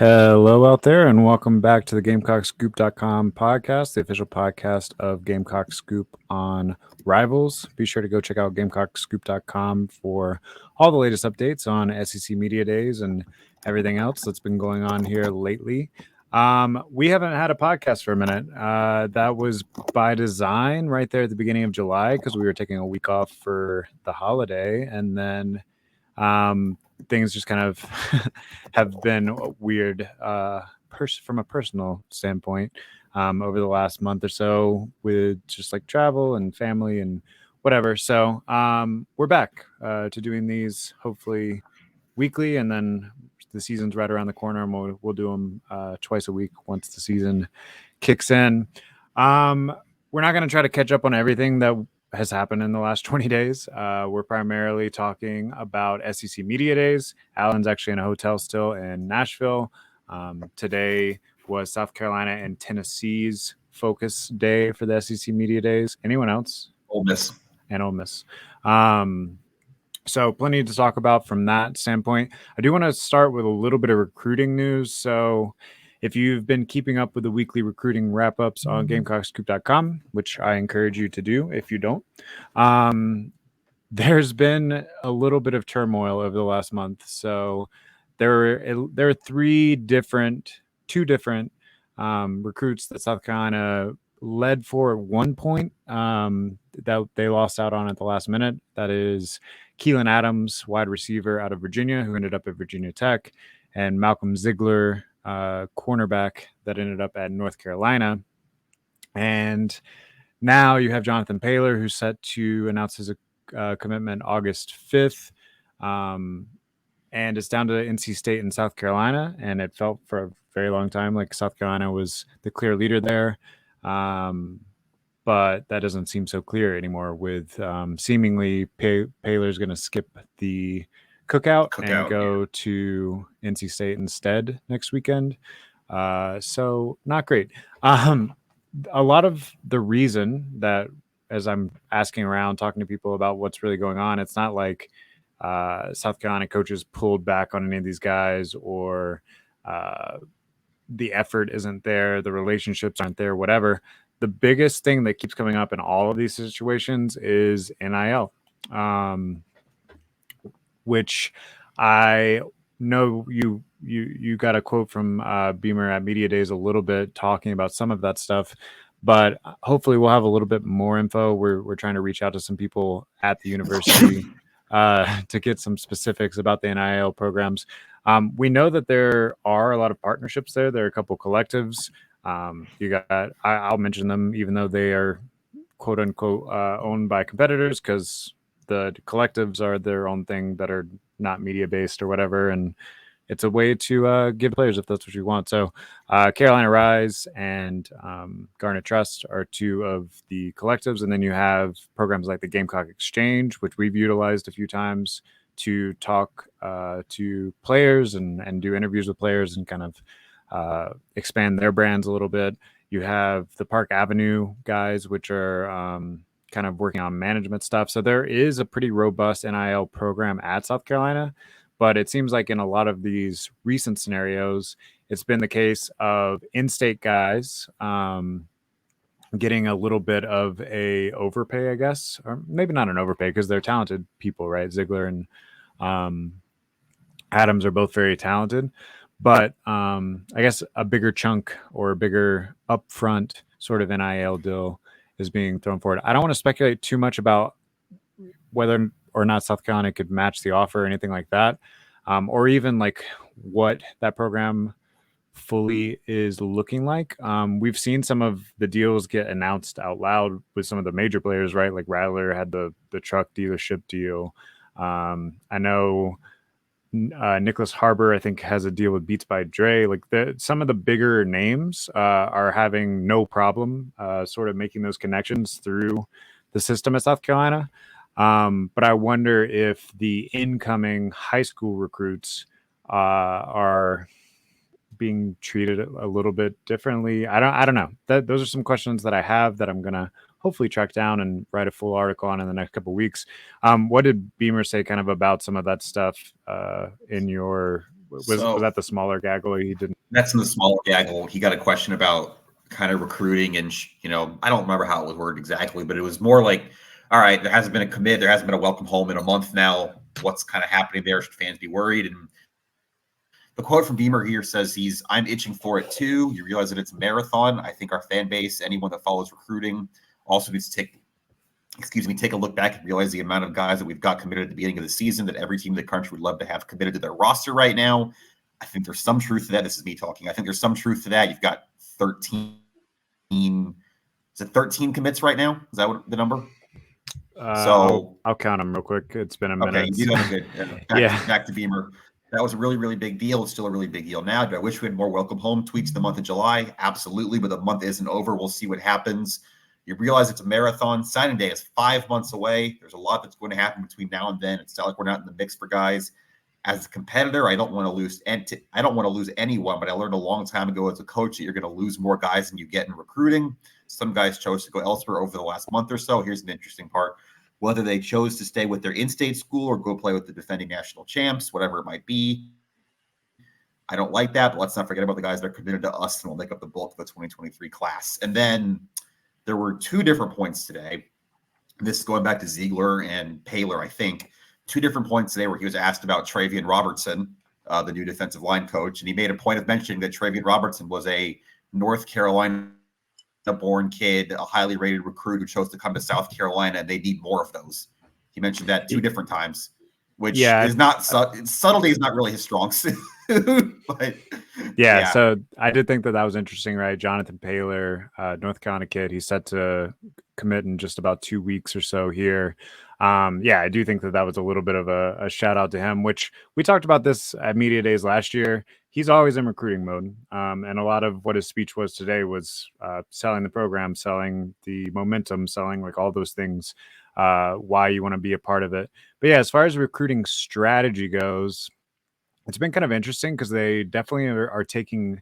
Hello out there, and welcome back to the GamecockScoop.com podcast, the official podcast of GamecockScoop on Rivals. Be sure to go check out GamecockScoop.com for all the latest updates on SEC Media Days and everything else that's been going on here lately. We haven't had a podcast for a minute. That was by design right there at the beginning of July because we were taking a week off for the holiday, and then things just kind of have been weird from a personal standpoint over the last month or so with just like travel and family and whatever. So we're back to doing these hopefully weekly, and then the season's right around the corner, and we'll do them twice a week once the season kicks in. We're not going to try to catch up on everything that has happened in the last 20 days. We're primarily talking about SEC Media Days. Alan's actually in a hotel still in Nashville. Today was South Carolina and Tennessee's focus day for the SEC Media Days. Anyone else? Ole Miss. And Ole Miss. So plenty to talk about from that standpoint. I do want to start with a little bit of recruiting news. So if you've been keeping up with the weekly recruiting wrap-ups on GamecockScoop.com, which I encourage you to do if you don't, there's been a little bit of turmoil over the last month. So there are two different recruits that South Carolina led for at one point that they lost out on at the last minute. That is Keelan Adams, wide receiver out of Virginia, who ended up at Virginia Tech, and Malcolm Ziegler, cornerback that ended up at North Carolina. And now you have Jonathan Paylor, who's set to announce his commitment August 5th. And it's down to NC State and South Carolina. And it felt for a very long time like South Carolina was the clear leader there. But that doesn't seem so clear anymore with seemingly Paylor's going to skip the cookout and go to NC State instead next weekend. So not great. A lot of the reason that, as I'm asking around, talking to people about what's really going on, it's not like South Carolina coaches pulled back on any of these guys, or the effort isn't there, the relationships aren't there, whatever. The biggest thing that keeps coming up in all of these situations is NIL, which I know you got a quote from Beamer at Media Days a little bit talking about some of that stuff, but hopefully we'll have a little bit more info. We're trying to reach out to some people at the university to get some specifics about the NIL programs. We know that there are a lot of partnerships there. There are a couple collectives. I'll mention them, even though they are quote unquote owned by competitors, because the collectives are their own thing that are not media based or whatever. And it's a way to give players if that's what you want. So Carolina Rise and Garnet Trust are two of the collectives. And then you have programs like the Gamecock Exchange, which we've utilized a few times to talk to players and do interviews with players and kind of expand their brands a little bit. You have the Park Avenue guys, which are kind of working on management stuff. So there is a pretty robust NIL program at South Carolina, but it seems like in a lot of these recent scenarios, it's been the case of in-state guys getting a little bit of a overpay, I guess, or maybe not an overpay because they're talented people, right? Ziegler and Adams are both very talented. But I guess a bigger chunk or a bigger upfront sort of NIL deal is being thrown forward. I don't want to speculate too much about whether or not South Carolina could match the offer or anything like that, or even like what that program fully is looking like. We've seen some of the deals get announced out loud with some of the major players, right? Like Rattler had the truck dealership deal. I know Nicholas Harbor, I think, has a deal with Beats by Dre. Like some of the bigger names are having no problem sort of making those connections through the system at South Carolina. But I wonder if the incoming high school recruits are being treated a little bit differently. I don't know. Those are some questions that I have that I'm gonna hopefully track down and write a full article on in the next couple of weeks. What did Beamer say kind of about some of that stuff in your Was So that the smaller gaggle? He didn't. that's in the smaller gaggle. He got a question about kind of recruiting, and I don't remember how it was worded exactly, but it was more like, all right, there hasn't been a commit, there hasn't been a welcome home in a month now. What's kind of happening there? Should fans be worried? And the quote from Beamer here says I'm itching for it too. You realize that it's a marathon. I think our fan base, anyone that follows recruiting, also needs to take a look back and realize the amount of guys that we've got committed at the beginning of the season that every team in the country would love to have committed to their roster right now. I think there's some truth to that. This is me talking. I think there's some truth to that. You've got 13. Is it 13 commits right now? Is that what the number? I'll count them real quick. It's been a minute. Okay, you do have a good. Back to Beamer. That was a really, really big deal. It's still a really big deal now. Do I wish we had more welcome home tweets the month of July? Absolutely, but the month isn't over. We'll see what happens. You realize it's a marathon. Signing day is 5 months away. There's a lot that's going to happen between now and then. It's not like we're not in the mix for guys. As a competitor, I don't want to lose. I don't want to lose anyone. But I learned a long time ago as a coach that you're going to lose more guys than you get in recruiting. Some guys chose to go elsewhere over the last month or so. Here's an interesting part: whether they chose to stay with their in-state school or go play with the defending national champs, whatever it might be. I don't like that, but let's not forget about the guys that are committed to us and will make up the bulk of the 2023 class. And then there were 2 different points today. This is going back to Ziegler and Paler, I think. 2 different points today where he was asked about Travian Robertson, the new defensive line coach, and he made a point of mentioning that Travian Robertson was a North Carolina-born kid, a highly rated recruit who chose to come to South Carolina, and they need more of those. He mentioned that 2 different times, which is not subtlety is not really his strong suit. But so I did think that was interesting, right? Jonathan Paler, North Carolina kid, he's set to commit in just about 2 weeks or so here. I do think that was a little bit of a shout out to him, which we talked about this at Media Days last year. He's always in recruiting mode. And a lot of what his speech was today was selling the program, selling the momentum, selling like all those things, why you want to be a part of it. But yeah, as far as recruiting strategy goes, it's been kind of interesting because they definitely are taking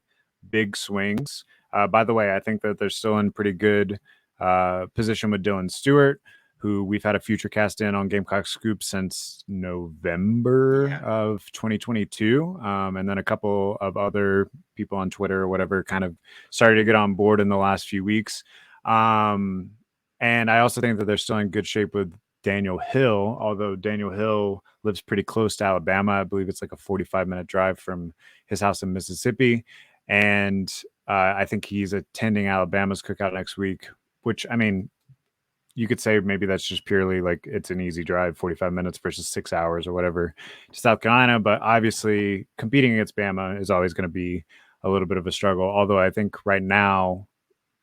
big swings. By the way, I think that they're still in pretty good position with Dylan Stewart, who we've had a future cast in on GamecockScoop since November of 2022. And then a couple of other people on Twitter or whatever kind of started to get on board in the last few weeks. And I also think that they're still in good shape with Daniel Hill, although Daniel Hill lives pretty close to Alabama. I believe it's like a 45-minute drive from his house in Mississippi. And I think he's attending Alabama's cookout next week, which, I mean, you could say maybe that's just purely like it's an easy drive, 45 minutes versus 6 hours or whatever to South Carolina. But obviously competing against Bama is always going to be a little bit of a struggle. Although I think right now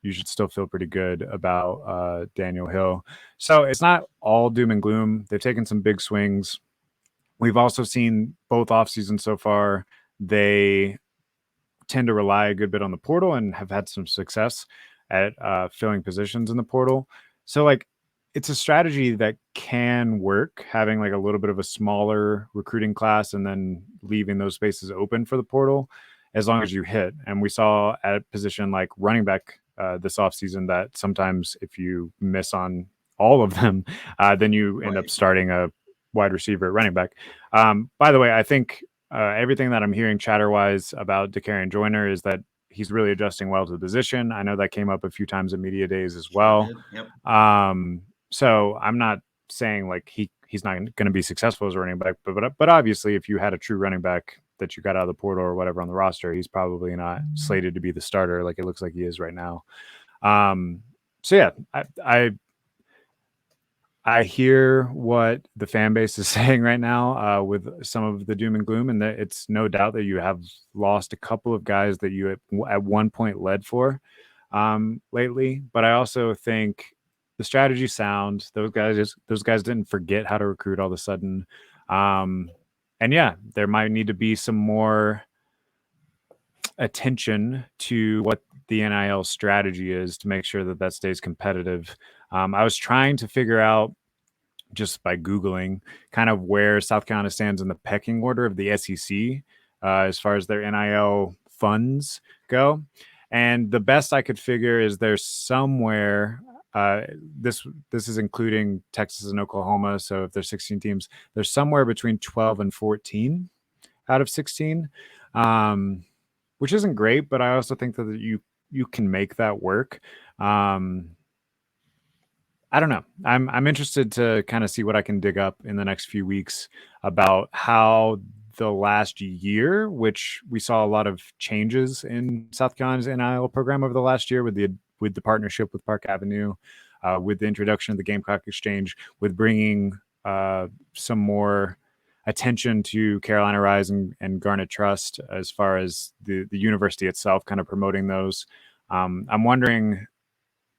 you should still feel pretty good about Daniel Hill. So it's not all doom and gloom. They've taken some big swings. We've also seen both off seasons so far. They tend to rely a good bit on the portal and have had some success at filling positions in the portal. So like it's a strategy that can work, having like a little bit of a smaller recruiting class and then leaving those spaces open for the portal as long as you hit. And we saw at a position like running back this offseason that sometimes if you miss on all of them, then you end up starting a wide receiver at running back. By the way, I think everything that I'm hearing chatter-wise about DeCarrion Joyner is that he's really adjusting well to the position. I know that came up a few times at Media Days as well. So I'm not saying like he's not going to be successful as a running back, but obviously if you had a true running back that you got out of the portal or whatever on the roster, he's probably not slated to be the starter like it looks like he is right now. So yeah, I hear what the fan base is saying right now with some of the doom and gloom, and that it's no doubt that you have lost a couple of guys that you at one point led for lately. But I also think the strategy sound. Those guys didn't forget how to recruit all of a sudden. And yeah, there might need to be some more attention to what the NIL strategy is to make sure that stays competitive. I was trying to figure out just by Googling kind of where South Carolina stands in the pecking order of the SEC as far as their NIL funds go. And the best I could figure is there's somewhere, this is including Texas and Oklahoma. So if there's 16 teams, there's somewhere between 12 and 14 out of 16, which isn't great, but I also think that you can make that work. Um, I don't know. I'm interested to kind of see what I can dig up in the next few weeks about how the last year, which we saw a lot of changes in South Carolina's NIL program over the last year with the partnership with Park Avenue, with the introduction of the Gamecock Exchange, with bringing some more attention to Carolina Rise and Garnet Trust as far as the university itself, kind of promoting those. I'm wondering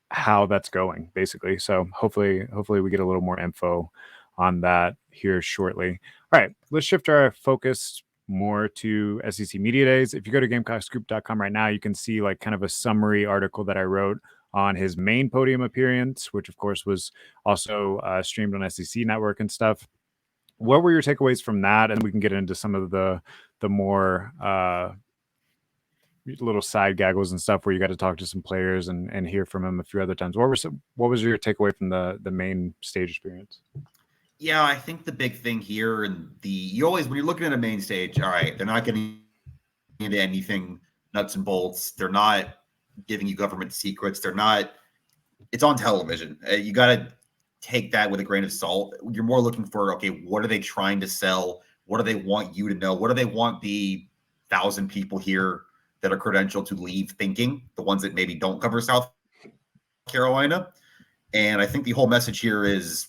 how that's going, basically. So hopefully we get a little more info on that here shortly. All right, let's shift our focus more to SEC Media Days. If you go to GamecockScoop.com right now, you can see like kind of a summary article that I wrote on his main podium appearance, which of course was also streamed on SEC Network and stuff. What were your takeaways from that? And we can get into some of the more little side gaggles and stuff where you got to talk to some players and hear from them a few other times. What was your takeaway from the main stage experience? Yeah, I think the big thing here, and you always, when you're looking at a main stage, all right, they're not getting into anything nuts and bolts. They're not giving you government secrets. They're not. It's on television. You got to take that with a grain of salt. You're more looking for, okay, what are they trying to sell? What do they want you to know? What do they want the 1,000 people here that are credentialed to leave thinking? The ones that maybe don't cover South Carolina. And I think the whole message here is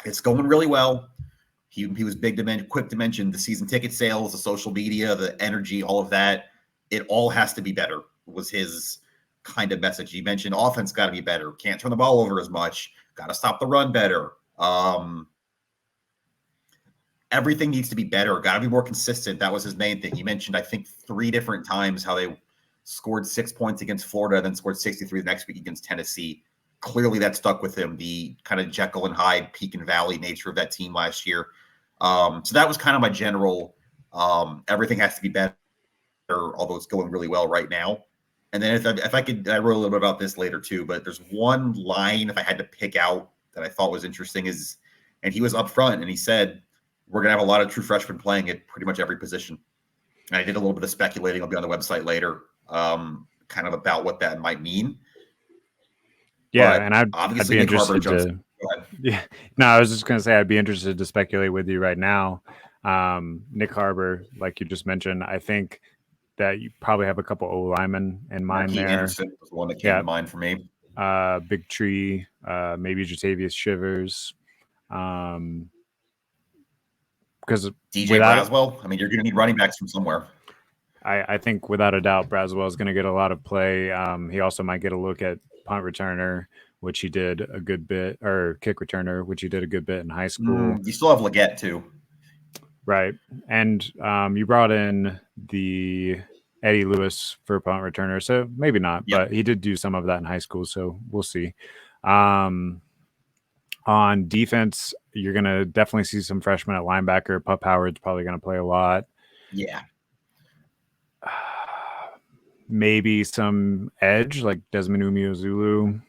it's going really well. He was quick to mention the season ticket sales, the social media, the energy, all of that. It all has to be better, was his kind of message. He mentioned offense got to be better. Can't turn the ball over as much. Got to stop the run better. Everything needs to be better. Got to be more consistent. That was his main thing. He mentioned, I think, 3 different times how they scored 6 points against Florida, then scored 63 the next week against Tennessee. Clearly that stuck with him, the kind of Jekyll and Hyde, peak and valley nature of that team last year. So that was kind of my general, everything has to be better, although it's going really well right now. And then if I could, I wrote a little bit about this later too, but there's one line, if I had to pick out, that I thought was interesting is, and he was up front and he said, we're going to have a lot of true freshmen playing at pretty much every position. And I did a little bit of speculating. I'll be on the website later, kind of about what that might mean. Yeah, but and I'd be interested to. Yeah, no, I was just going to say I'd be interested to speculate with you right now. Nick Harbor, like you just mentioned, I think that you probably have a couple O linemen in mind there. Anderson was the one that came to mind for me. Big Tree, maybe Jatavius Shivers. Because DJ Braswell, I mean, you're going to need running backs from somewhere. I think without a doubt, Braswell is going to get a lot of play. He also might get a look at punt returner, which he did a good bit, or kick returner, which he did a good bit in high school. You still have Leggett too. Right. And you brought in the Eddie Lewis for punt returner. So maybe not, but he did do some of that in high school. So we'll see. On defense, you're going to definitely see some freshmen at linebacker. Pup Howard's probably going to play a lot. Yeah. Maybe some edge like Desmond Umeozulu.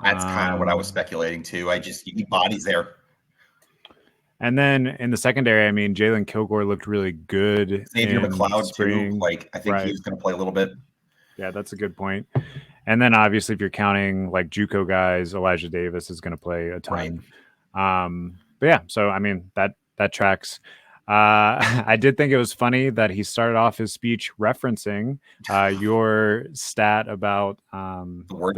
That's kind of what I was speculating too. You need bodies there. And then in the secondary, I mean, Jalen Kilgore looked really good. Xavier McLeod too. Like I think he's going to play a little bit. Yeah, that's a good point. And then obviously, if you're counting like JUCO guys, Elijah Davis is going to play a ton. Right. But yeah, so I mean that tracks. I did think it was funny that he started off his speech referencing your stat about the word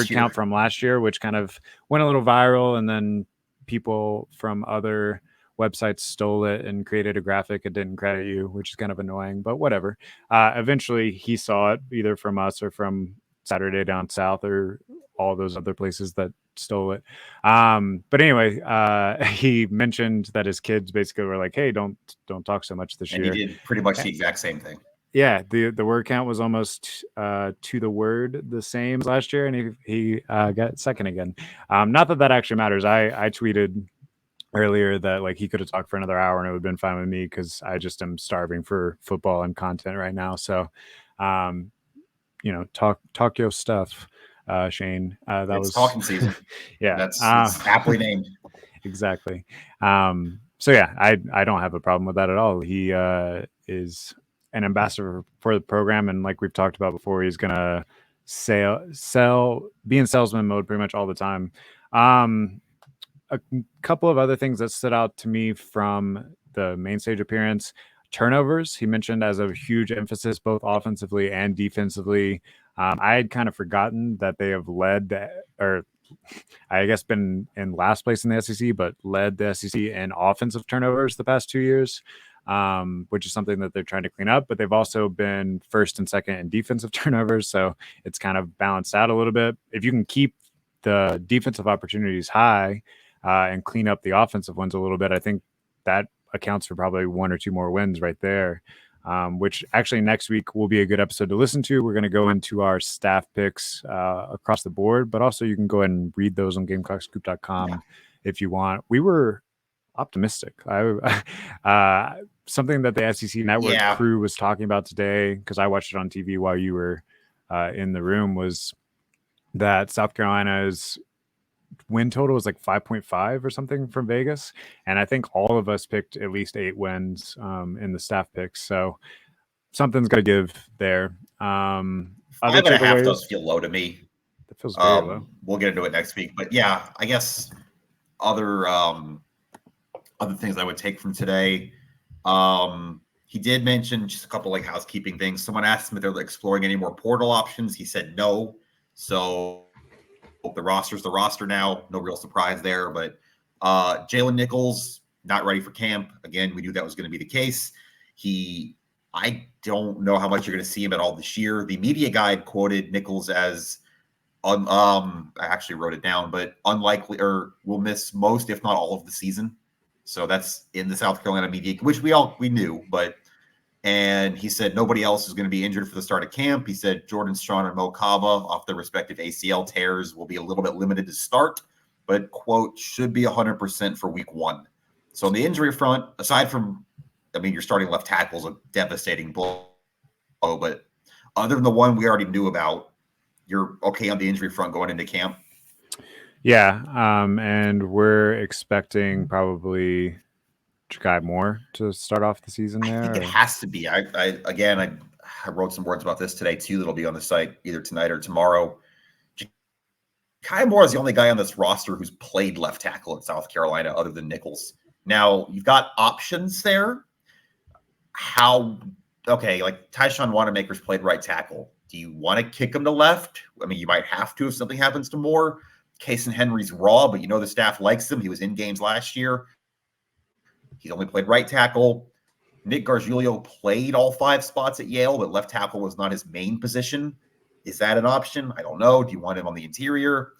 count from last year, which kind of went a little viral, and then people from other websites stole it and created a graphic and didn't credit you, which is kind of annoying, but whatever. Eventually, he saw it either from us or from Saturday Down South or all those other places that stole it. But anyway, he mentioned that his kids basically were like, hey, don't talk so much this year. And he did pretty much the exact same thing. Yeah, the word count was almost to the word the same as last year, and he got second again. Not that actually matters. I tweeted earlier that like he could have talked for another hour and it would have been fine with me because I just am starving for football and content right now. So, talk your stuff. Shane. That was talking season. Yeah, that's aptly named. Exactly. So yeah, I don't have a problem with that at all. He is an ambassador for the program, and like we've talked about before, he's gonna be in salesman mode pretty much all the time. Um, a couple of other things that stood out to me from the main stage appearance: turnovers. He mentioned as a huge emphasis, both offensively and defensively. I had kind of forgotten that they have or I guess been in last place in the SEC, but led the SEC in offensive turnovers the past 2 years, which is something that they're trying to clean up. But they've also been first and second in defensive turnovers, so it's kind of balanced out a little bit. If you can keep the defensive opportunities high and clean up the offensive ones a little bit, I think that accounts for probably one or two more wins right there. Which actually next week will be a good episode to listen to. We're going to go into our staff picks across the board, but also you can go ahead and read those on GamecockScoop.com if you want. We were optimistic. Something that the SEC Network crew was talking about today, because I watched it on TV while you were in the room, was that South Carolina's win total was like 5.5 or something from Vegas, and I think all of us picked at least 8 wins in the staff picks. So something's got to give there. Other 5.5 does feel low to me. That feels very low. We'll get into it next week, but yeah, I guess other things I would take from today. He did mention just a couple like housekeeping things. Someone asked him if they're exploring any more portal options. He said no. So the roster's the roster now. No real surprise there. But Jalen Nichols, not ready for camp. Again, we knew that was going to be the case. I don't know how much you're going to see him at all this year. The media guide quoted Nichols as, I actually wrote it down, but unlikely or will miss most, if not all of the season. So that's in the South Carolina media, which we knew, and he said nobody else is going to be injured for the start of camp. He said Jordan Strachan and Mo Kaba off their respective ACL tears will be a little bit limited to start, but quote, should be 100% for week 1. So on the injury front, aside from, your starting left tackle is a devastating blow, but other than the one we already knew about, you're okay on the injury front going into camp? Yeah, and we're expecting probably Ja'Kai Moore to start off the season there. I think it has to be. I wrote some words about this today too that'll be on the site either tonight or tomorrow. Ja'Kai Moore is the only guy on this roster who's played left tackle at South Carolina other than Nichols. Now, you've got options there. Like Tyshawn Wanamaker's played right tackle. Do you want to kick him to left? You might have to if something happens to Moore. Casey Henry's raw, but the staff likes him. He was in games last year. He's only played right tackle. Nick Gargiulo played all 5 spots at Yale, but left tackle was not his main position. Is that an option? I don't know. Do you want him on the interior?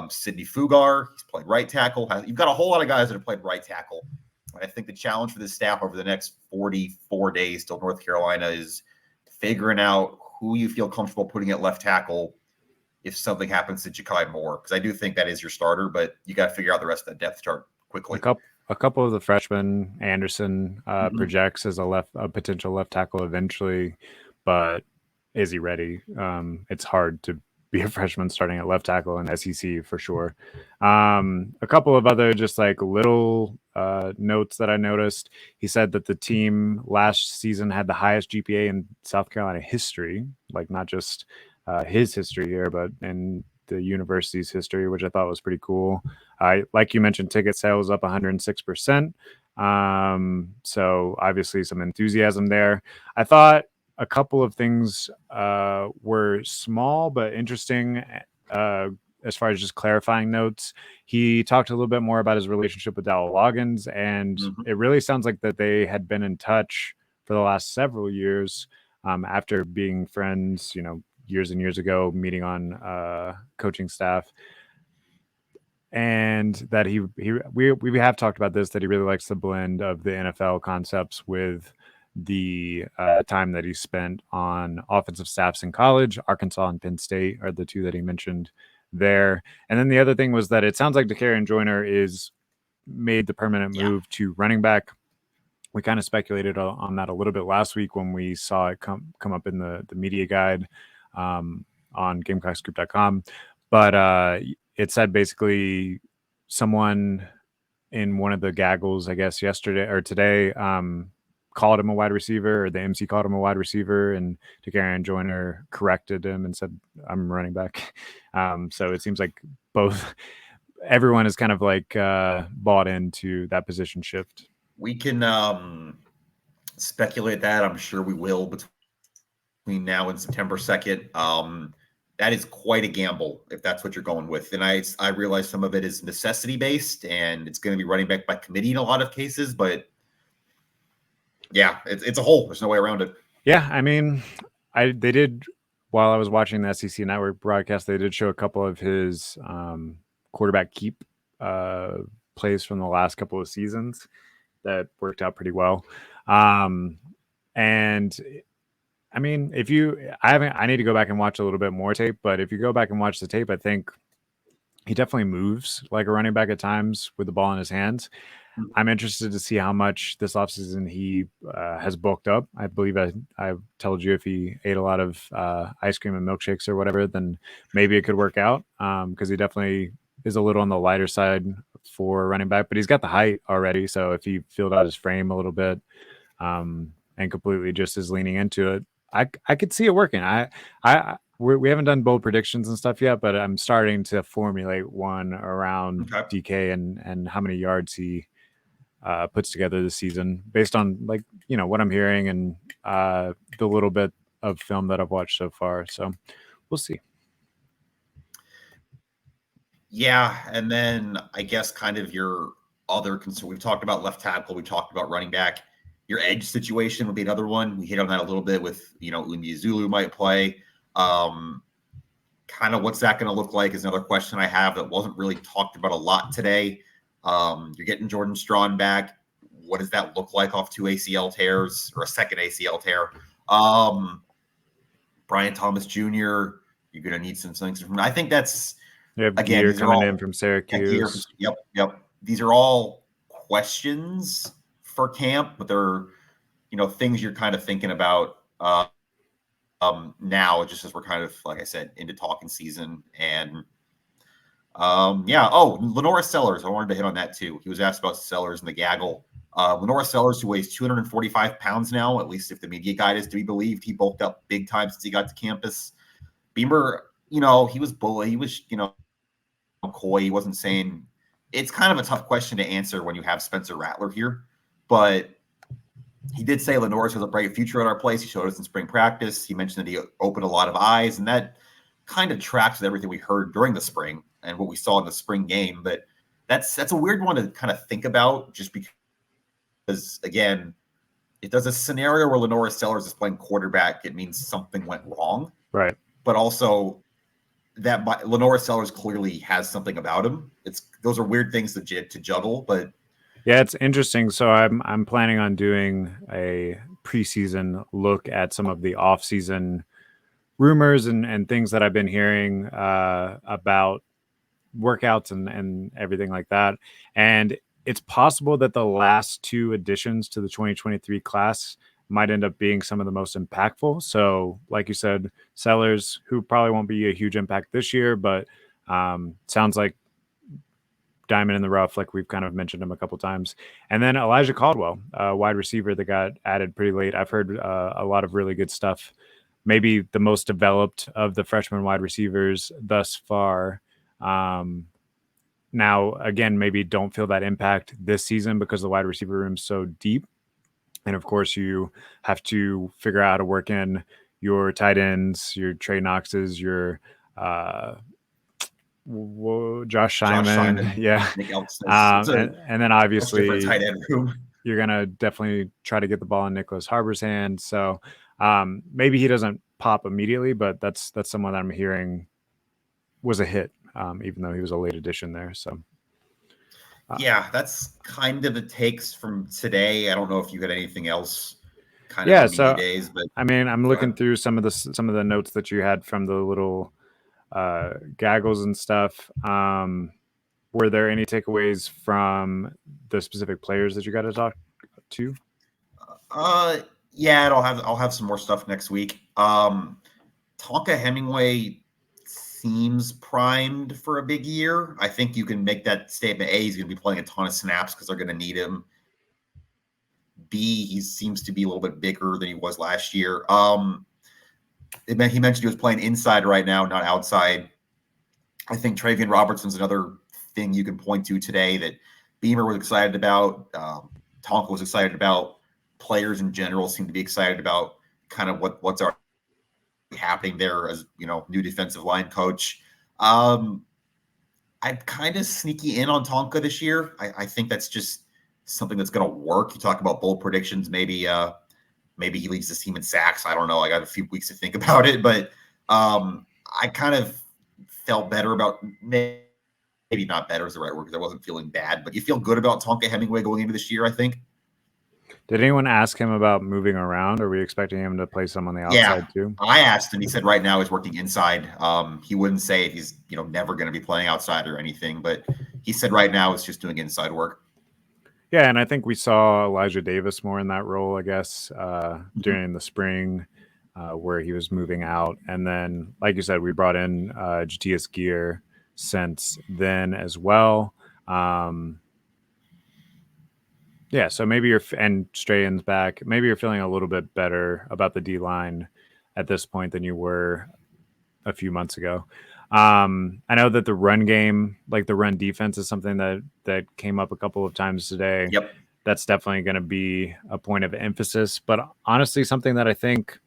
Sidney Fugar, he's played right tackle. You've got a whole lot of guys that have played right tackle. I think the challenge for this staff over the next 44 days till North Carolina is figuring out who you feel comfortable putting at left tackle if something happens to Ja'Kai Moore, because I do think that is your starter, but you got to figure out the rest of that depth chart quickly. A couple of the freshmen, Anderson projects as a potential left tackle eventually, but is he ready? It's hard to be a freshman starting at left tackle in SEC for sure. A couple of other just like little notes that I noticed. He said that the team last season had the highest GPA in South Carolina history, like not just his history here, but in the university's history, which I thought was pretty cool. Like you mentioned, ticket sales up 106%. So obviously some enthusiasm there. I thought a couple of things were small but interesting as far as just clarifying notes. He talked a little bit more about his relationship with Dowell Loggins, and it really sounds like that they had been in touch for the last several years after being friends, years and years ago, meeting on coaching staff. And that we have talked about this, that he really likes the blend of the NFL concepts with the time that he spent on offensive staffs in college. Arkansas and Penn State are the two that he mentioned there. And then the other thing was that it sounds like Dakereon Joyner is made the permanent move to running back. We kind of speculated on that a little bit last week when we saw it come up in the media guide on GamecockScoop.com. But it said basically someone in one of the gaggles, I guess yesterday or today, called him a wide receiver, or the MC called him a wide receiver, and Takarian Joyner corrected him and said, "I'm running back." So it seems like both everyone is kind of like bought into that position shift. We can speculate that. I'm sure we will between now and September 2nd. That is quite a gamble if that's what you're going with. And I realize some of it is necessity based and it's going to be running back by committee in a lot of cases, but yeah, it's a hole. There's no way around it. Yeah, I mean, they did while I was watching the SEC Network broadcast, they did show a couple of his quarterback keep plays from the last couple of seasons that worked out pretty well. And I mean, I need to go back and watch a little bit more tape, but if you go back and watch the tape, I think he definitely moves like a running back at times with the ball in his hands. I'm interested to see how much this offseason he has bulked up. I believe I told you if he ate a lot of ice cream and milkshakes or whatever, then maybe it could work out because he definitely is a little on the lighter side for running back, but he's got the height already. So if he filled out his frame a little bit and completely just is leaning into it, I could see it working. We haven't done bold predictions and stuff yet, but I'm starting to formulate one around DK and how many yards he puts together this season based on what I'm hearing and the little bit of film that I've watched so far. So we'll see. Yeah, and then I guess kind of your other concern. We've talked about left tackle. We talked about running back. Your edge situation would be another one. We hit on that a little bit with, Umi Zulu might play. Kind of what's that going to look like is another question I have that wasn't really talked about a lot today. You're getting Jordan Strawn back. What does that look like off 2 ACL tears or a second ACL tear? Brian Thomas Jr., you're going to need some things from. I think that's, again, Gear coming in from Syracuse. Yep. These are all questions for camp, but they're, things you're kind of thinking about now, just as we're kind of, like I said, into talking season. And Lenora Sellers, I wanted to hit on that too. He was asked about Sellers and the gaggle. Lenora Sellers, who weighs 245 pounds now, at least if the media guide is to be believed, he bulked up big time since he got to campus. Beamer, he was bully. He was, coy. He wasn't saying. It's kind of a tough question to answer when you have Spencer Rattler here, but he did say Lenore's has a bright future at our place. He showed us in spring practice. He mentioned that he opened a lot of eyes, and that kind of tracks with everything we heard during the spring and what we saw in the spring game. But that's a weird one to kind of think about, just because, again, if there's a scenario where Lenora Sellers is playing quarterback, it means something went wrong. Right. But also that Lenora Sellers clearly has something about him. Those are weird things to juggle, but yeah, it's interesting. So I'm planning on doing a preseason look at some of the off-season rumors and things that I've been hearing about workouts and everything like that. And it's possible that the last two additions to the 2023 class might end up being some of the most impactful. So like you said, Sellers, who probably won't be a huge impact this year, but sounds like diamond in the rough, like we've kind of mentioned him a couple times. And then Elijah Caldwell, wide receiver that got added pretty late. I've heard a lot of really good stuff. Maybe the most developed of the freshman wide receivers thus far. Now, again, maybe don't feel that impact this season because the wide receiver room's so deep. And of course, you have to figure out how to work in your tight ends, your Trey Knoxes, your Josh Simon. Yeah. And then obviously tight end room. You're going to definitely try to get the ball in Nicholas Harbor's hand. So maybe he doesn't pop immediately, but that's someone that I'm hearing was a hit, even though he was a late addition there. So yeah, that's kind of the takes from today. I don't know if you had anything else kind of media days, but I mean, I'm looking through some of the notes that you had from the little gaggles and stuff. Were there any takeaways from the specific players that you got to talk to? Yeah, I'll have some more stuff next week. Tonka Hemingway seems primed for a big year. I think you can make that statement. A, he's going to be playing a ton of snaps because they're going to need him. B, he seems to be a little bit bigger than he was last year. He mentioned he was playing inside right now, not outside. I think Travian Robertson's another thing you can point to today that Beamer was excited about. Tonka was excited about. Players in general seem to be excited about kind of what's already happening there as, new defensive line coach. I'm kind of sneaky in on Tonka this year. I think that's just something that's going to work. You talk about bold predictions. Maybe he leads this team in sacks. I don't know. I got a few weeks to think about it, but I kind of felt better about, maybe not better is the right word because I wasn't feeling bad, but you feel good about Tonka Hemingway going into this year, I think. Did anyone ask him about moving around? Or are we expecting him to play some on the outside too? I asked him. He said right now he's working inside. He wouldn't say if he's never going to be playing outside or anything, but he said right now it's just doing inside work. Yeah, and I think we saw Elijah Davis more in that role, I guess, during the spring, where he was moving out. And then, like you said, we brought in Jatius Gear since then as well. Yeah, so maybe and Strahan's back. Maybe you're feeling a little bit better about the D-line at this point than you were a few months ago. I know that the run game, like the run defense, is something that came up a couple of times today. Yep. That's definitely going to be a point of emphasis. But honestly, something that I think,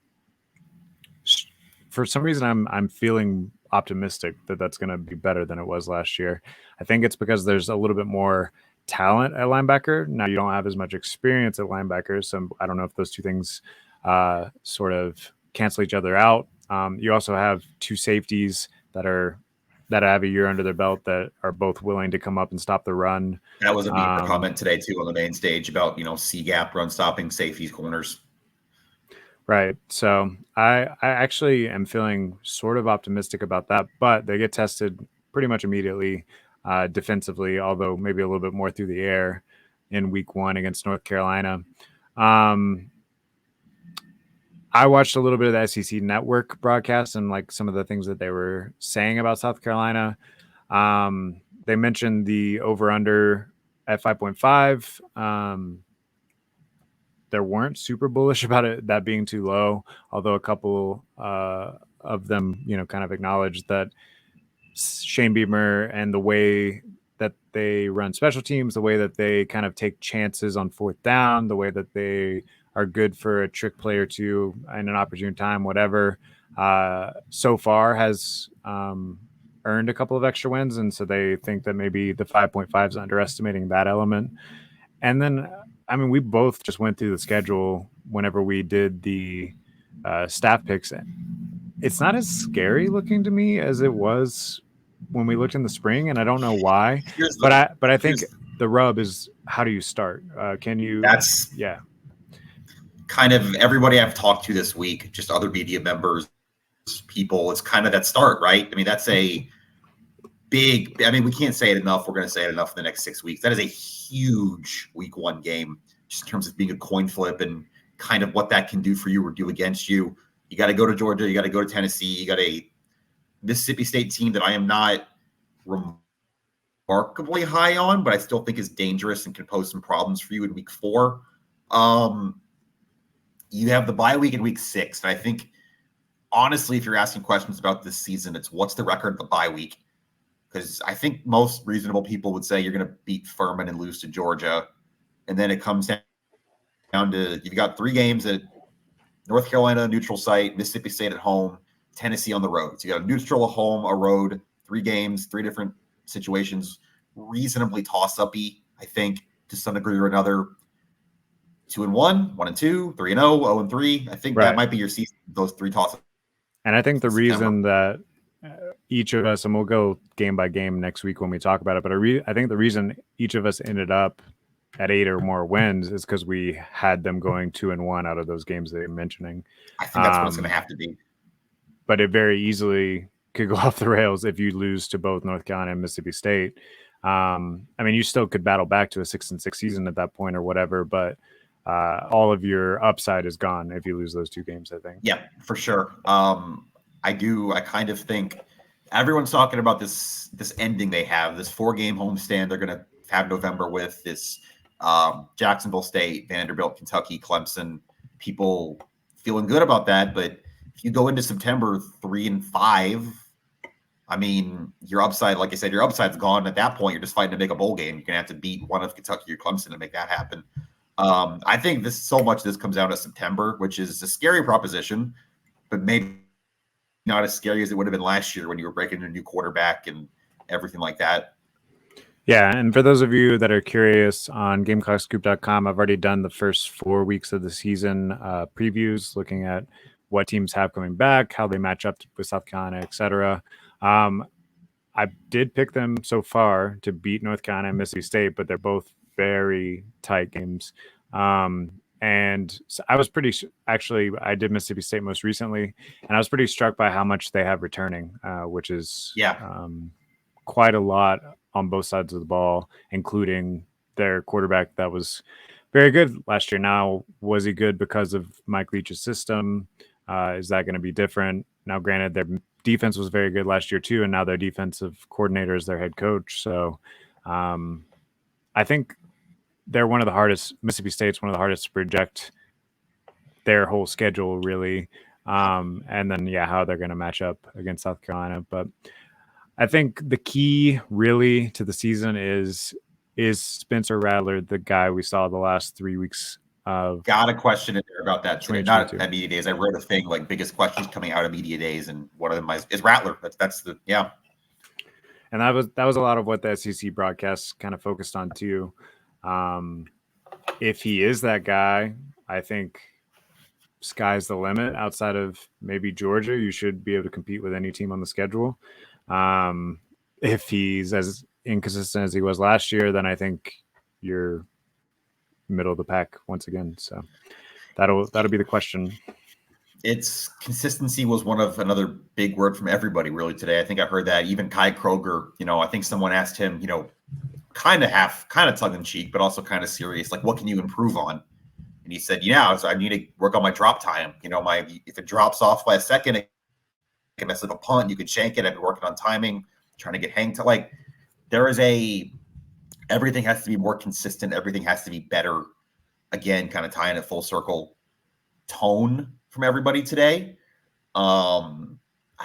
for some reason, I'm feeling optimistic that that's going to be better than it was last year. I think it's because there's a little bit more talent at linebacker. Now, you don't have as much experience at linebacker, so I don't know if those two things sort of cancel each other out. You also have two safeties that have a year under their belt that are both willing to come up and stop the run. That was a Beamer comment today too on the main stage about C gap run stopping safeties, corners. Right. So I actually am feeling sort of optimistic about that, but they get tested pretty much immediately defensively, although maybe a little bit more through the air in week 1 against North Carolina. I watched a little bit of the SEC Network broadcast and like some of the things that they were saying about South Carolina. They mentioned the over-under at 5.5. They weren't super bullish about it, that being too low, although a couple of them, kind of acknowledged that Shane Beamer and the way that they run special teams, the way that they kind of take chances on 4th down, the way that they are good for a trick play or two in an opportune time, whatever, so far has earned a couple of extra wins. And so they think that maybe the 5.5 is underestimating that element. And then, I mean, we both just went through the schedule whenever we did the staff picks. It's not as scary looking to me as it was when we looked in the spring, and I don't know why. But I think the rub is, how do you start? Can you? That's kind of everybody I've talked to this week, just other media members, people. It's kind of that start, right? I mean, that's a big. I mean, we can't say it enough. We're going to say it enough in the next 6 weeks. That is a huge week 1 game, just in terms of being a coin flip and kind of what that can do for you or do against you. You got to go to Georgia. You got to go to Tennessee. You got a Mississippi State team that I am not remarkably high on, but I still think is dangerous and can pose some problems for you in week 4. You have the bye week in week 6. And I think, honestly, if you're asking questions about this season, it's what's the record of the bye week? Because I think most reasonable people would say you're going to beat Furman and lose to Georgia. And then it comes down to, you've got 3 games at North Carolina, neutral site, Mississippi State at home, Tennessee on the road. So you got a neutral, a home, a road, 3 games, 3 different situations, reasonably toss-up-y, I think, to some degree or another. 2-1, 1-2, 3-0, 0-3. I think that might be your season, those 3 toss-ups. And I think the reason that each of us, and we'll go game by game next week when we talk about it, but I think the reason each of us ended up at 8 or more wins is because we had them going 2-1 out of those games that you're mentioning. I think that's what it's going to have to be. But it very easily could go off the rails if you lose to both North Carolina and Mississippi State. I mean, you still could battle back to a 6-6 season at that point or whatever, but all of your upside is gone if you lose those 2 games, I think. Yeah, for sure. I kind of think everyone's talking about this ending they have, this 4-game homestand they're going to have November with this Jacksonville State, Vanderbilt, Kentucky, Clemson. People feeling good about that, but if you go into September 3-5, I mean, your upside, like I said, your upside's gone. At that point, you're just fighting to make a bowl game. You're gonna have to beat one of Kentucky or Clemson to make that happen. I think this comes down to September, which is a scary proposition, but maybe not as scary as it would have been last year when you were breaking a new quarterback and everything like that. Yeah, and for those of you that are curious, on GamecockScoop.com, I've already done the first 4 weeks of the season previews, looking at what teams have coming back, how they match up with South Carolina, etc. I did pick them so far to beat North Carolina and Mississippi State, but they're both very tight games. And so I was actually, I did Mississippi State most recently, and I was pretty struck by how much they have returning, which is quite a lot on both sides of the ball, including their quarterback that was very good last year. Now, was he good because of Mike Leach's system? Is that going to be different? Now, granted, their defense was very good last year too, and now their defensive coordinator is their head coach. So I think they're one of the hardest. Mississippi State's one of the hardest to project their whole schedule, really. And then, how they're going to match up against South Carolina. But I think the key really to the season is Spencer Rattler the guy we saw the last 3 weeks of? Got a question in there about that today. Not at media days. I wrote a thing like biggest questions coming out of media days, and one of them is Rattler. That's the And that was a lot of what the SEC broadcasts kind of focused on too. If he is that guy, I think sky's the limit. Outside of maybe Georgia, you should be able to compete with any team on the schedule. If he's as inconsistent as he was last year, then I think you're middle of the pack once again. So that'll be the question. It's consistency was another big word from everybody really today. I think I heard that even Kai Kroger, I think someone asked him, kind of tongue in cheek, but also kind of serious, like, what can you improve on? And he said, I need to work on my drop time. If it drops off by a second, it can mess up a punt. You can shank it. I've been working on timing, trying to get hang to like, everything has to be more consistent. Everything has to be better. Again, kind of tying it full circle tone from everybody today. I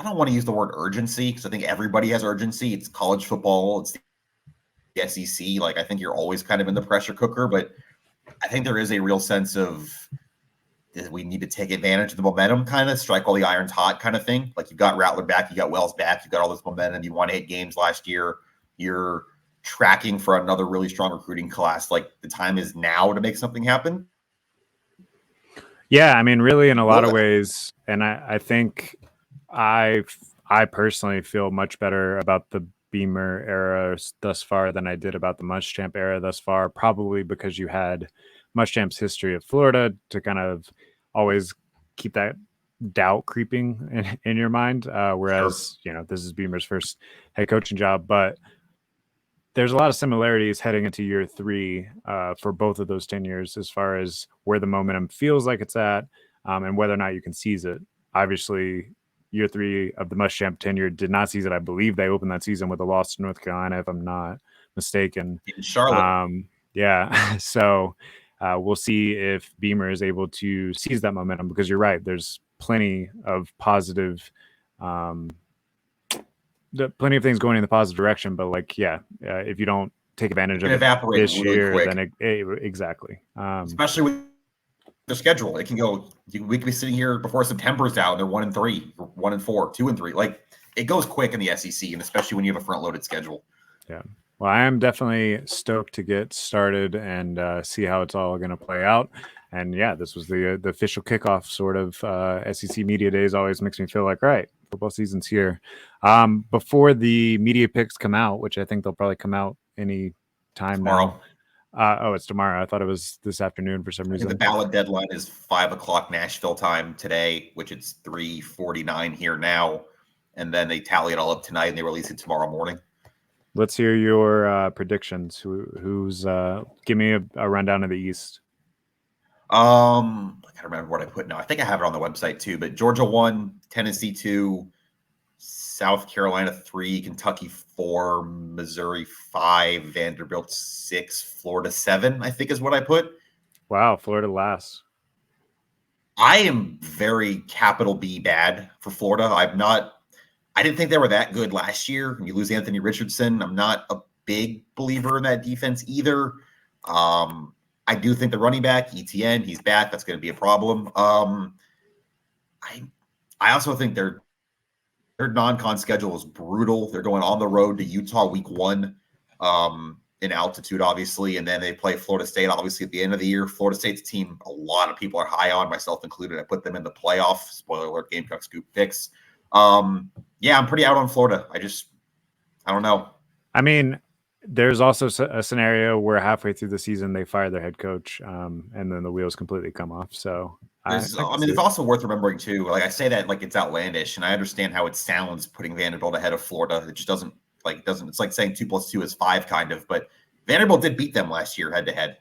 don't want to use the word urgency because I think everybody has urgency. It's college football. It's the SEC. Like, I think you're always kind of in the pressure cooker, but I think there is a real sense of we need to take advantage of the momentum, kind of strike while the iron's hot kind of thing. Like, you got Rattler back, you got Wells back, you got all this momentum. You won 8 games last year. You're tracking for another really strong recruiting class. Like, the time is now to make something happen. Yeah, I mean, really, in a lot of ways, and I think I personally feel much better about the Beamer era thus far than I did about the Muschamp era thus far, probably because you had Muschamp's history at Florida to kind of always keep that doubt creeping in your mind, whereas this is Beamer's first head coaching job. But there's a lot of similarities heading into year 3 for both of those tenures as far as where the momentum feels like it's at and whether or not you can seize it. Obviously, year 3 of the Muschamp tenure did not seize it. I believe they opened that season with a loss to North Carolina, if I'm not mistaken. In Charlotte. So we'll see if Beamer is able to seize that momentum, because you're right. There's plenty of positive plenty of things going in the positive direction, but if you don't take advantage of it this really year, quick. then exactly. Especially with the schedule, it can go. We could be sitting here before September's out, and they're 1-3, 1-4, 2-3. Like, it goes quick in the SEC, and especially when you have a front-loaded schedule. Yeah. Well, I am definitely stoked to get started and see how it's all going to play out. And this was the official kickoff sort of SEC media days. Always makes me feel like, right, football season's here. Before the media picks come out, which I think they'll probably come out any time tomorrow. Now. It's tomorrow. I thought it was this afternoon for some reason. The ballot deadline is 5:00 Nashville time today, which it's 3:49 here now. And then they tally it all up tonight and they release it tomorrow morning. Let's hear your predictions. Who's give me a rundown of the East. I can't remember what I put now. I think I have it on the website too, but Georgia 1, Tennessee 2, South Carolina 3, Kentucky 4, Missouri 5, Vanderbilt 6, Florida 7, I think is what I put. Wow, Florida last. I am very capital B bad for Florida. I didn't think they were that good last year. You lose Anthony Richardson. I'm not a big believer in that defense either. I do think the running back, ETN, he's back. That's going to be a problem. I also think their non-con schedule is brutal. They're going on the road to Utah week 1 in altitude, obviously, and then they play Florida State, obviously, at the end of the year. Florida State's a team a lot of people are high on, myself included. I put them in the playoff. Spoiler alert, GamecockScoop picks. Yeah, I'm pretty out on Florida. I don't know. I mean, there's also a scenario where halfway through the season they fire their head coach, and then the wheels completely come off. So it's also worth remembering too. Like I say that like it's outlandish, and I understand how it sounds putting Vanderbilt ahead of Florida. It just doesn't. It's like saying 2 + 2 is 5, kind of. But Vanderbilt did beat them last year head to head.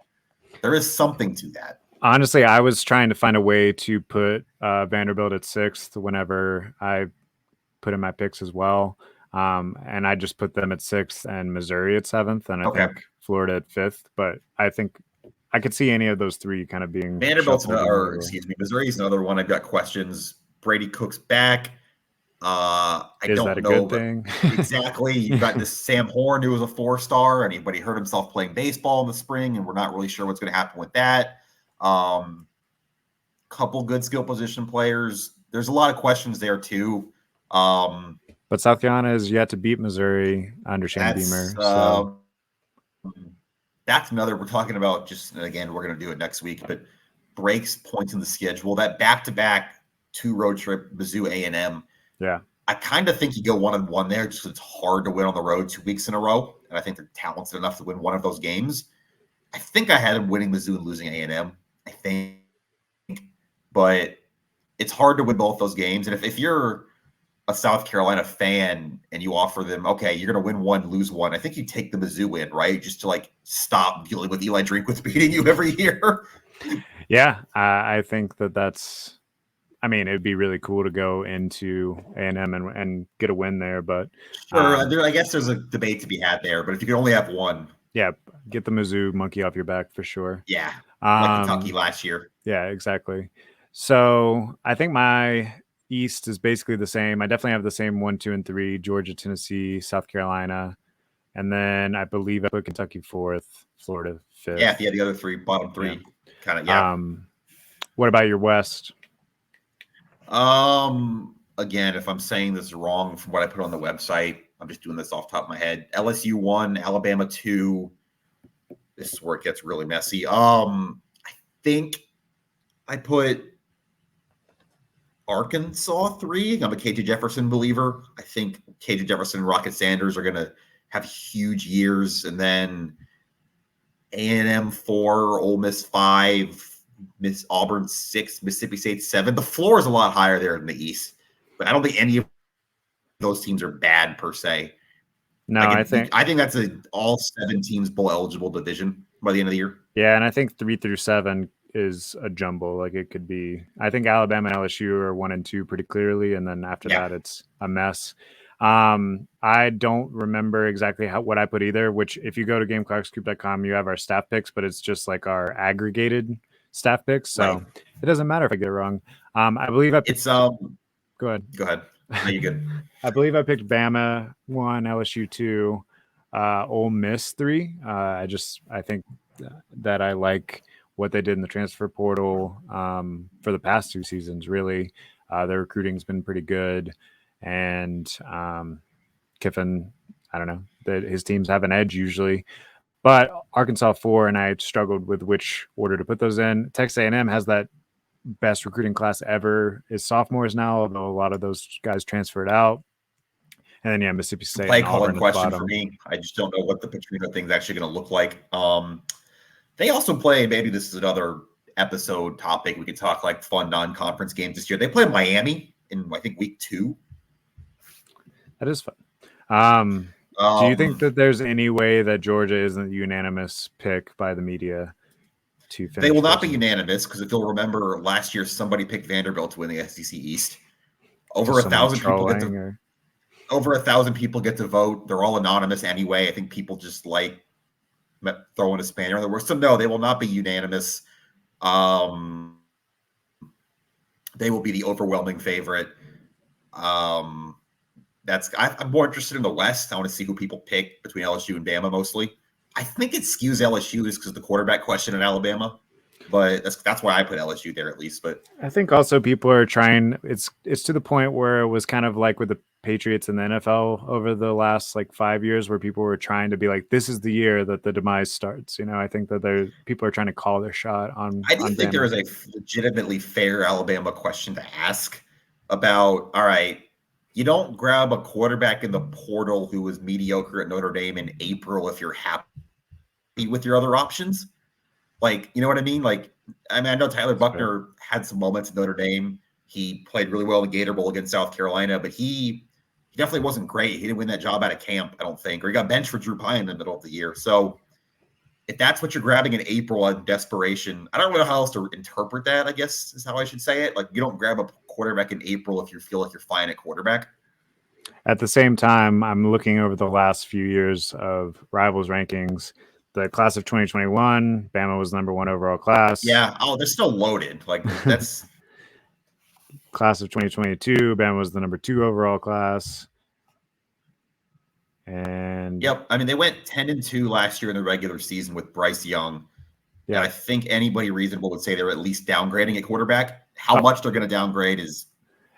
There is something to that. Honestly, I was trying to find a way to put Vanderbilt at 6th whenever I put in my picks as well. And I just put them at 6th and Missouri at 7th, and I think Florida at 5th. But I think I could see any of those 3 kind of being Vanderbilt's Missouri's another one. I've got questions. Brady Cook's back. I don't know good thing? Exactly. You've got this Sam Horn, who was a 4-star, and he hurt himself playing baseball in the spring, and we're not really sure what's going to happen with that. Couple good skill position players. There's a lot of questions there too. But South Carolina is yet to beat Missouri under Shane Beamer. So that's another we're talking about. Just again, we're going to do it next week. But breaks, points in the schedule, that back-to-back 2 road trip, Mizzou A&M. Yeah, I kind of think you go 1-1 there, just because it's hard to win on the road 2 weeks in a row, and I think they're talented enough to win one of those games. I think I had them winning Mizzou and losing A&M. I think, but it's hard to win both those games. And if you're a South Carolina fan and you offer them, okay, you're going to win 1, lose 1, I think you take the Mizzou win, right? Just to like stop dealing with Eli Drinkwitz beating you every year. Yeah, I think that's. I mean, it'd be really cool to go into A&M and get a win there, but sure, I guess there's a debate to be had there. But if you could only have one, yeah, get the Mizzou monkey off your back for sure. Yeah, like Kentucky last year. Yeah, exactly. So I think my East is basically the same. I definitely have the same 1, 2, and 3: Georgia, Tennessee, South Carolina, and then I believe I put Kentucky 4th, Florida 5th. Yeah, if you had the other 3, bottom 3, kind of. Yeah. What about your West? Again, if I'm saying this wrong from what I put on the website, I'm just doing this off the top of my head. LSU 1, Alabama 2. This is where it gets really messy. I think I put Arkansas 3. I'm a KJ Jefferson believer. I think KJ Jefferson and Rocket Sanders are going to have huge years. And then A&M 4, Ole Miss 5, Miss Auburn 6, Mississippi State 7. The floor is a lot higher there in the East, but I don't think any of those teams are bad per se. No, I think that's all 7 teams bowl eligible division by the end of the year. Yeah, and I think 3 through 7 is a jumble. Like it could be. I think Alabama and LSU are 1 and 2 pretty clearly, and then after that, it's a mess. I don't remember exactly what I put either. Which, if you go to GamecockScoop.com, you have our staff picks, but it's just like our aggregated staff picks, so it doesn't matter if I get it wrong. I believe I picked, go ahead. No, you're good. I believe I picked Bama 1, LSU 2, Ole Miss 3. I think that I like what they did in the transfer portal for the past 2 seasons. Really, their recruiting's been pretty good, and Kiffin, I don't know, that his teams have an edge usually. But Arkansas 4, and I struggled with which order to put those in. Texas A&M has that best recruiting class ever. Is sophomores now, although a lot of those guys transferred out. And then Mississippi State. Play calling question for me. I just don't know what the Petrino thing's actually going to look like. They also play. Maybe this is another episode topic. We could talk like fun non-conference games this year. They play Miami in I think week 2. That is fun. Do you think that there's any way that Georgia isn't a unanimous pick by the media to finish? They will not be unanimous because if you'll remember last year, somebody picked Vanderbilt to win the SEC East. Over 1,000 people over 1,000 people get to vote. They're all anonymous anyway. I think people just like throwing a spanner in the works. So no, they will not be unanimous. They will be the overwhelming favorite. I'm more interested in the West. I want to see who people pick between LSU and Bama mostly. I think it skews LSU just because of the quarterback question in Alabama, but that's why I put LSU there at least. But I think also people are trying. It's to the point where it was kind of like with the Patriots in the NFL over the last like 5 years, where people were trying to be like, this is the year that the demise starts. I think that people are trying to call their shot on. I do on think Bama. there is a legitimately fair Alabama question to ask about. All right, you don't grab a quarterback in the portal who was mediocre at Notre Dame in April if you're happy with your other options. Like, you know what I mean? Like, I mean, I know Tyler Buckner had some moments at Notre Dame. He played really well in the Gator Bowl against South Carolina, but he definitely wasn't great. He didn't win that job out of camp, I don't think, or he got benched for Drew Pine in the middle of the year. So if that's what you're grabbing in April in desperation, I don't know how else to interpret that, I guess is how I should say it. Like, you don't grab a quarterback in April if you feel like you're fine at quarterback. At the same time, I'm looking over the last few years of Rivals rankings. The class of 2021, Bama was number 1 overall class. Yeah. Oh, they're still loaded. Like, that's class of 2022, Bama was the number 2 overall class. And yep, I mean, they went 10-2 last year in the regular season with Bryce Young. Yeah, and I think anybody reasonable would say they're at least downgrading at quarterback. How much they're going to downgrade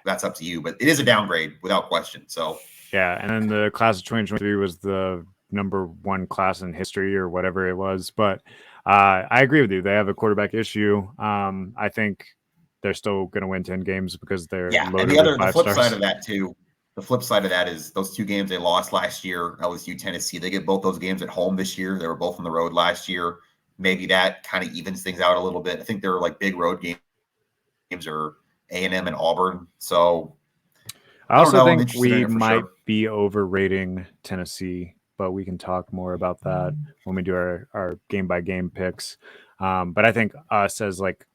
that's up to you, but it is a downgrade without question. So yeah, and then the class of 2023 was the number 1 class in history or whatever it was. But I agree with you. They have a quarterback issue. I think they're still going to win 10 games because they're loaded and with 5 flip stars. side of that too. The flip side of that is those 2 games they lost last year, LSU, Tennessee. They get both those games at home this year. They were both on the road last year. Maybe that kind of evens things out a little bit. I think they're like big road games are A&M and Auburn. So I also think we might be overrating Tennessee, but we can talk more about that when we do our game by game picks. But I think us as like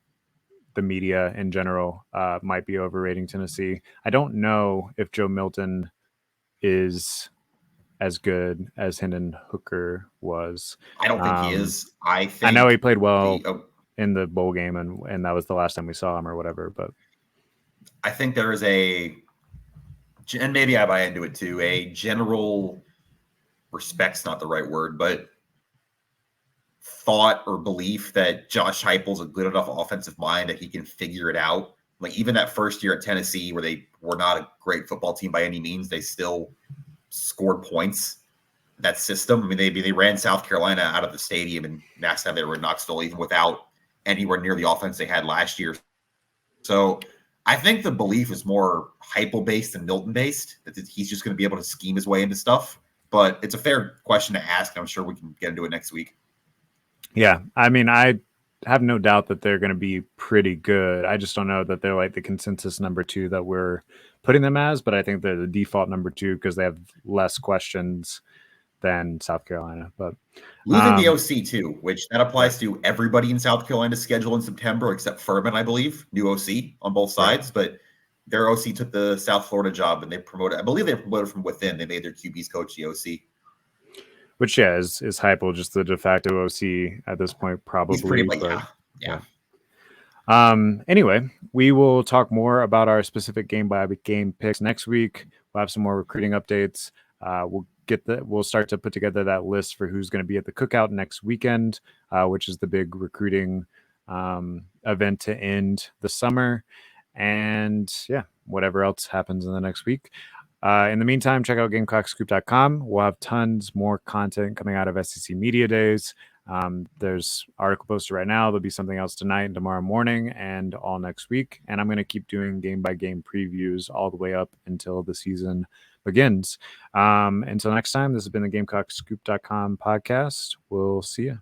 the media in general might be overrating Tennessee. I don't know if Joe Milton is as good as Hendon Hooker was. I don't think he is. I know he played well in the bowl game, and that was the last time we saw him or whatever. But I think there is and maybe I buy into it too, a general respect's not the right word, but thought or belief that Josh Heupel's a good enough offensive mind that he can figure it out. Like even that first year at Tennessee, where they were not a great football team by any means, they still scored points. That system, I mean, they ran South Carolina out of the stadium, and next time they were in Knoxville, even without anywhere near the offense they had last year. So I think the belief is more Heupel based than Milton based. That he's just going to be able to scheme his way into stuff. But it's a fair question to ask. And I'm sure we can get into it next week. Yeah, I mean, I have no doubt that they're going to be pretty good. I just don't know that they're like the consensus number 2 that we're putting them as. But I think they're the default number 2 because they have less questions than South Carolina. But losing the OC too, which that applies to everybody in South Carolina's schedule in September except Furman, I believe, new OC on both sides. Right. But their OC took the South Florida job, and they promoted. I believe they promoted from within. They made their QB's coach the OC. Which is Heupel just the de facto OC at this point, probably. He's pretty much, yeah. Anyway, we will talk more about our specific game by game picks next week. We'll have some more recruiting updates. We'll start to put together that list for who's going to be at the cookout next weekend, which is the big recruiting event to end the summer. And yeah, whatever else happens in the next week. In the meantime, check out GamecockScoop.com. We'll have tons more content coming out of SEC Media Days. There's article posted right now. There'll be something else tonight and tomorrow morning and all next week. And I'm going to keep doing game by game previews all the way up until the season begins. Until next time, this has been the GamecockScoop.com podcast. We'll see you.